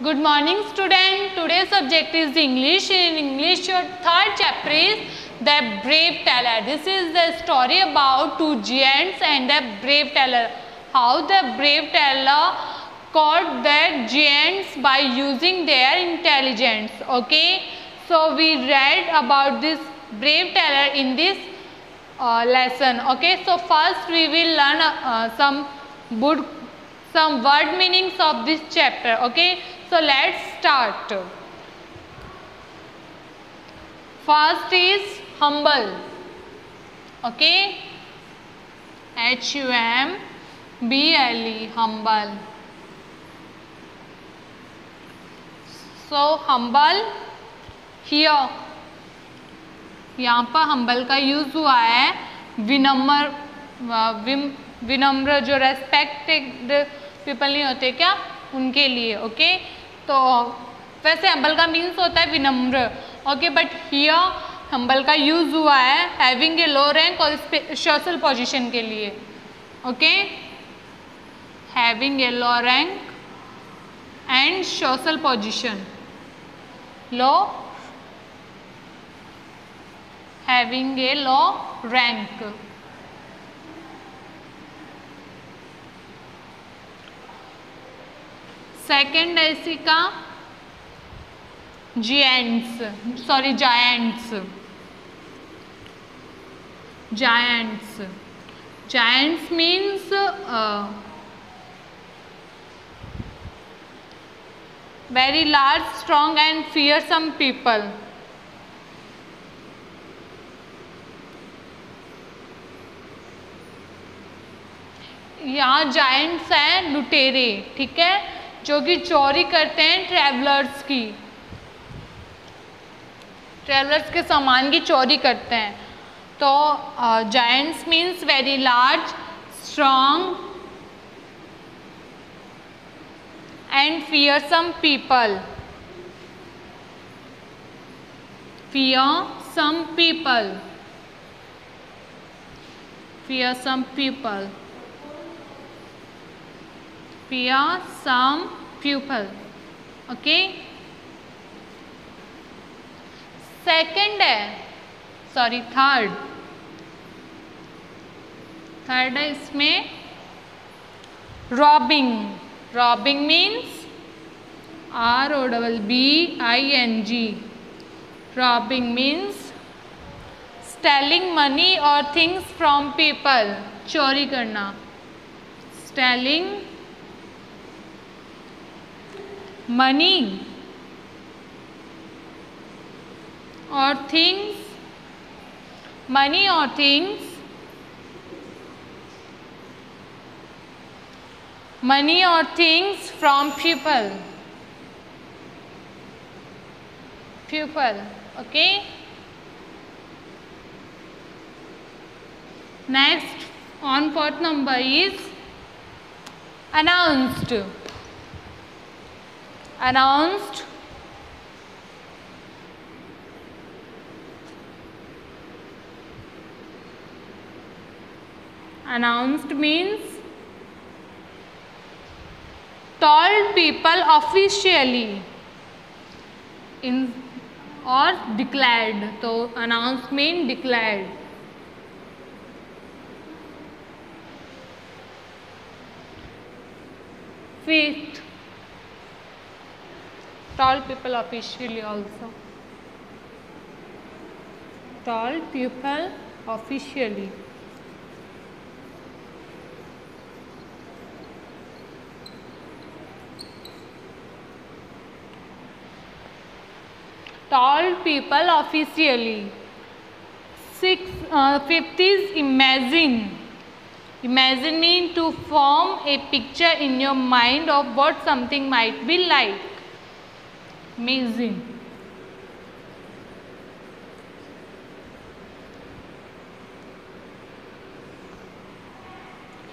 Good morning student. Today's subject is English. In English your third chapter is The Brave Teller. This is the story about two giants and the brave teller. How the brave teller caught the giants by using their intelligence. Okay. So we read about this brave teller in this lesson. Okay. So first we will learn some word meanings of this chapter. Okay. So let's start. First is humble. Okay. Humble. Humble. So humble here. यहाँ पर humble का use हुआ है विनम्र जो respected people नहीं होते क्या उनके लिए. ओके. तो वैसे हम्बल का मीन्स होता है विनम्र. ओके. बट हियर हम्बल का यूज हुआ है हैविंग ए लो रैंक और सोशल पोजीशन के लिए. Okay. Having a low rank and social position. Low having a low rank. Second है इसी का giants means very large strong and fearsome people. यहाँ जायंट्स हैं लुटेरे. ठीक है. जो कि चोरी करते हैं ट्रैवलर्स के सामान की चोरी करते हैं. तो giants means very large strong and fearsome people. Fearsome people. Fearsome pupil. Okay. Second है थर्ड है इसमें robbing. Robbing means ROBBING. Robbing means stealing money or things from people. चोरी करना. Stealing money or things from people. Okay. Next on fourth number is announced. Announced means told people officially or declared. तो announced mean declared. Fifth, told people officially also. Told people officially. Told people officially. Fifth is imagine. Imagine means to form a picture in your mind of what something might be like. Imagine.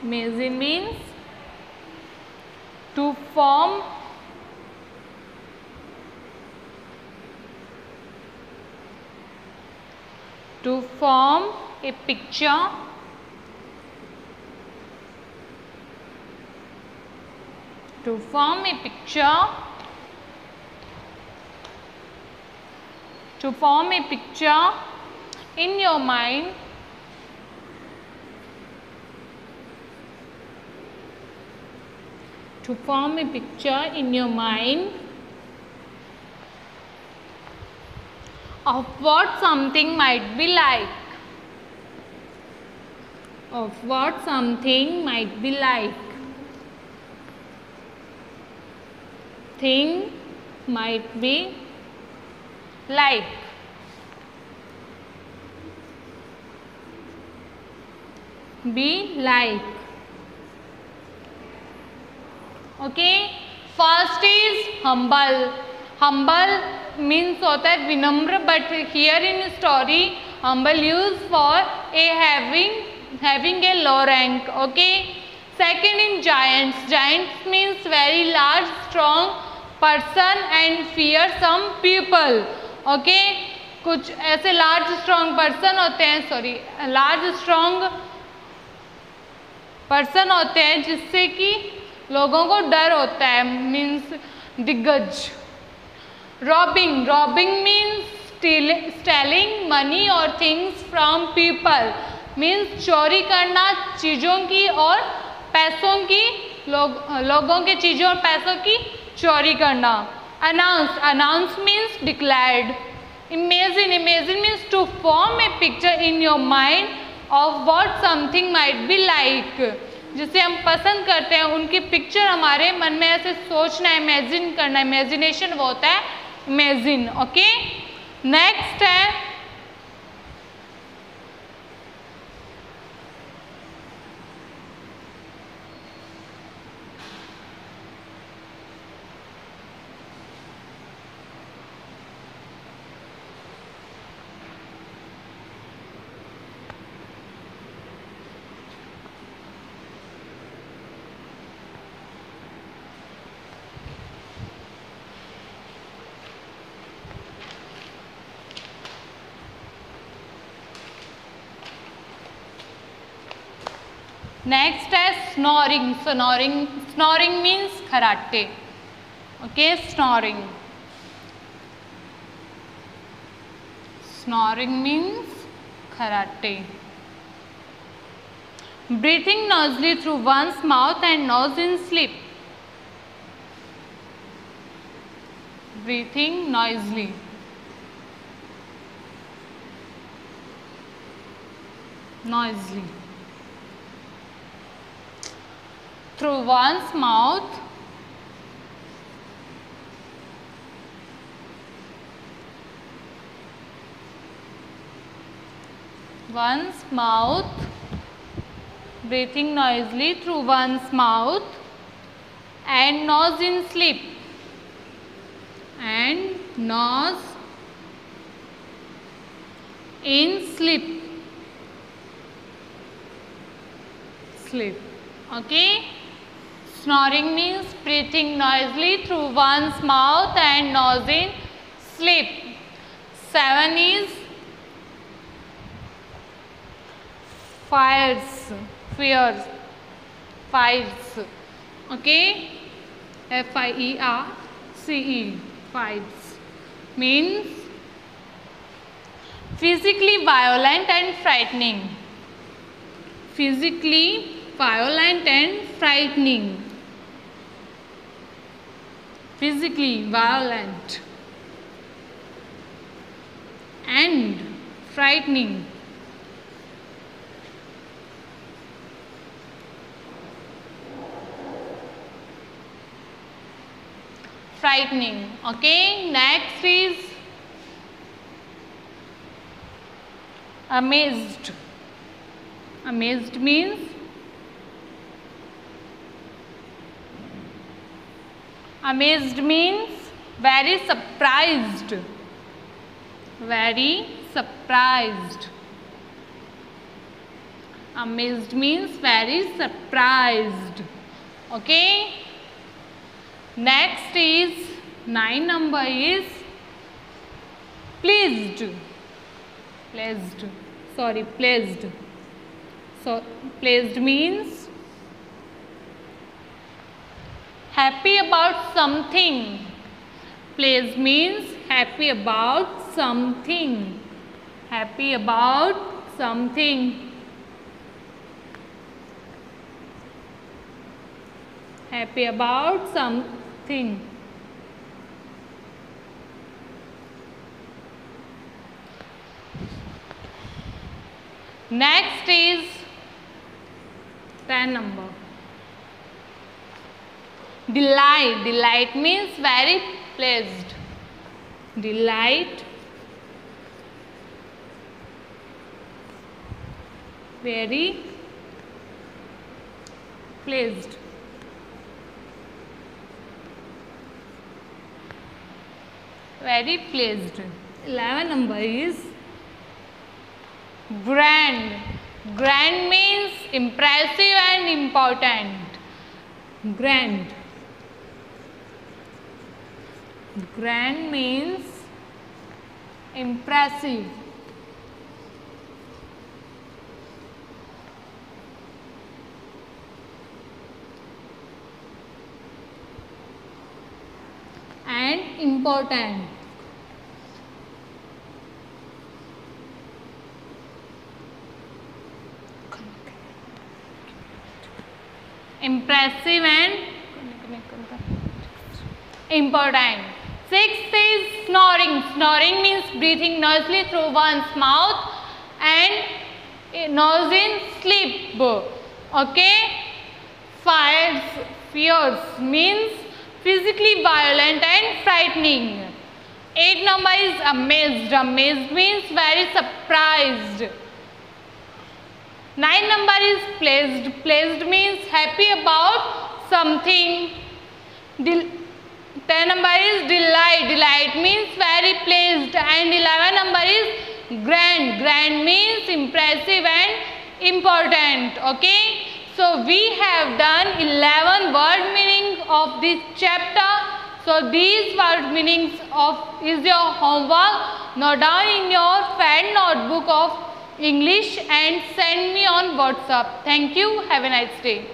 Imagine means to form a picture to form a picture To form a picture in your mind to form a picture in your mind of what something might be like. Of what something might be like. Thing might be like. Be like. Okay. First is humble. Humble means होता है विनम्र, but here in story humble used for a having a low rank. Okay. Second in giants. Giants means very large, strong person and fear some people. Okay. कुछ ऐसे large strong person होते हैं, large strong person होते हैं जिससे कि लोगों को डर होता है, मीन्स दिग्गज. Robbing means stealing money or things from people. Means चोरी करना चीज़ों की और पैसों की, लोगों के चीज़ों और पैसों की चोरी करना. Announce means declared. Imagine means to form a picture in your mind of what something might be like. जिसे हम पसंद करते हैं उनकी पिक्चर हमारे मन में ऐसे सोचना, इमेजिन करना. इमेजिनेशन वो होता है इमेजिन. ओके. नेक्स्ट है नेक्स्ट है स्नोरिंग. स्नोरिंग मीन्स खराटे. ओके. स्नोरिंग मीन्स खराटे. Breathing noisily through one's mouth and nose in sleep. Breathing noisily. Through one's mouth breathing noisily through one's mouth and nose in sleep. Okay. Snoring means breathing noisily through one's mouth and nose in sleep. 7 is fears. Okay. FIERCE. Fires means physically violent and frightening. Physically violent and frightening. Physically violent and frightening. Okay. Next is amazed. Amazed means very surprised. Amazed means very surprised. Okay. Next is 9 number is pleased. So pleased means happy about something. Pleased means happy about something. Happy about something. Happy about something. Next is 10 number. Delight. Delight means very pleased. Delight. Very pleased. Very pleased. 11 number is grand. Grand means impressive and important. Grand. Grand means impressive. And important. Impressive and important. Sixth is snoring. Snoring means breathing noisily through one's mouth and nose in sleep. Okay. Fears means physically violent and frightening. 8 number is amazed. Amazed means very surprised. 9 number is pleased. Pleased means happy about something. 10 number is delight. Delight means very pleased. And 11 number is grand. Grand means impressive and important. Okay. So we have done 11 word meaning of this chapter. So these word meanings is your homework. Note down in your fan notebook of English and send me on WhatsApp. Thank you. Have a nice day.